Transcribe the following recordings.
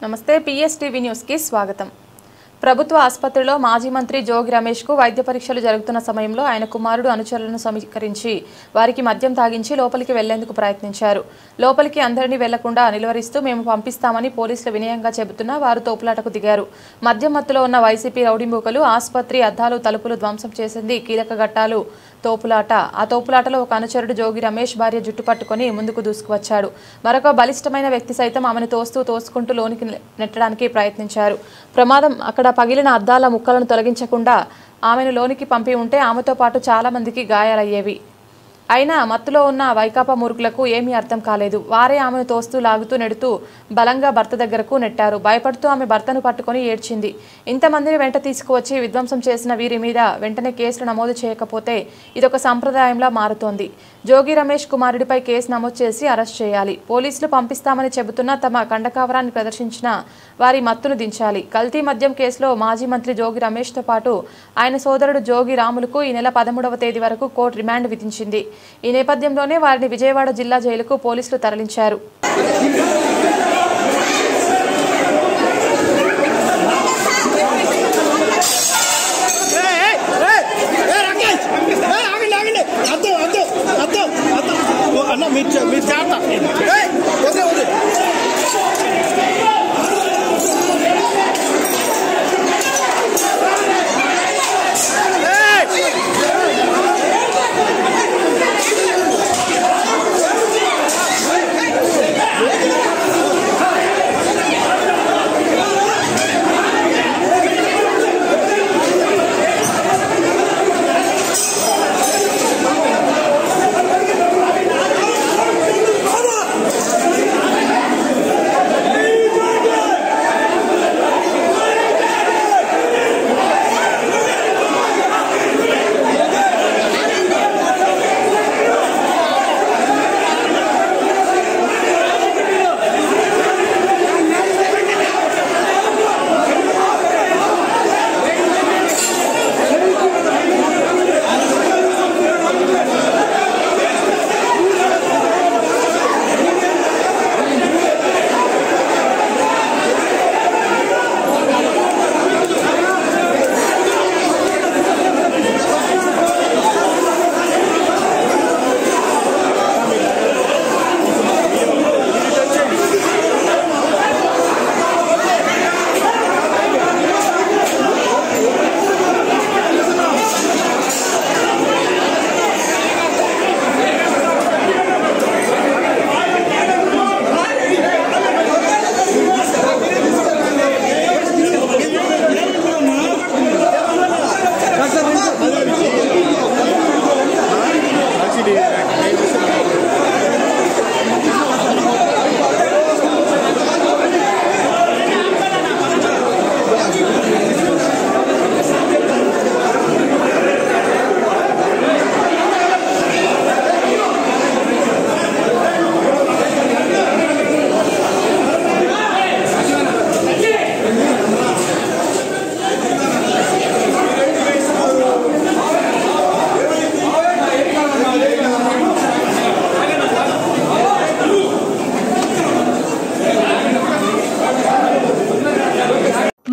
నమస్తే పిఎస్టీవీ న్యూస్ కి స్వాగతం। ప్రభుత్వ ఆసుపత్రిలో మాజీ మంత్రి జోగి రమేష్ కు వైద్య పరీక్షలు జరుగుతున్న సమయంలో ఆయన కుమారుడు అనుచరులను సమీకరించి వారికి మద్యం తాగించి లోపలికి వెళ్లేందుకు ప్రయత్నించారు। లోపలికి అందరినీ వెళ్లకుండా నిలువరిస్తూ మేము పంపిస్తామని పోలీసులు వినయంగా చెబుతున్నా వారు తోపులాటకు దిగారు। మద్యం మత్తులో ఉన్న వైసీపీ రౌడీ మూకలు ఆసుపత్రి అద్దాలు తలుపులు ధ్వంసం చేసింది కీలక ఘట్టాలు తోపులాట। ఆ తోపులాటలో ఒక అనుచరుడు జోగి రమేష్ భార్య జుట్టు పట్టుకొని ముందుకు దూసుకువచ్చాడు। మరొక బలిష్టమైన వ్యక్తి సైతం ఆమెను తోసుకుంటూ లోనికి నెట్టడానికి ప్రయత్నించారు। ప్రమాదం అక్కడ పగిలిన అద్దాల ముక్కలను తొలగించకుండా ఆమెను లోనికి పంపి ఉంటే ఆమెతో పాటు చాలా మందికి గాయాలయ్యేవి। అయినా మత్తులో ఉన్న వైకాపా మూర్ఖులకు ఏమీ అర్థం కాలేదు। వారే ఆమెను తోస్తూ లాగుతూ నెడుతూ బలంగా భర్త దగ్గరకు నెట్టారు। భయపడుతూ ఆమె భర్తను పట్టుకొని ఏడ్చింది। ఇంతమందిని వెంట తీసుకువచ్చి విధ్వంసం చేసిన వీరి మీద వెంటనే కేసులు నమోదు చేయకపోతే ఇదొక సంప్రదాయంలా మారుతోంది। జోగి రమేష్ కుమారుడిపై కేసు నమోదు చేసి అరెస్ట్ చేయాలి। పోలీసులు పంపిస్తామని చెబుతున్న తమ కండకావరాన్ని ప్రదర్శించిన వారి మత్తును దించాలి। కల్తీ మద్యం కేసులో మాజీ మంత్రి జోగి రమేష్ తో పాటు ఆయన సోదరుడు జోగి రాములకు ఈ నెల 13వ తేదీ వరకు కోర్టు రిమాండ్ విధించింది। ఈ నేపథ్యంలోనే వారిని విజయవాడ జిల్లా జైలుకు పోలీసులు తరలించారు।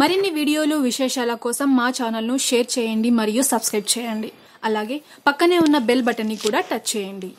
మరిన్ని వీడియోలు విశేషాల కోసం మా ఛానల్ను షేర్ చేయండి మరియు సబ్స్క్రైబ్ చేయండి। అలాగే పక్కనే ఉన్న బెల్ బటన్ని కూడా టచ్ చేయండి।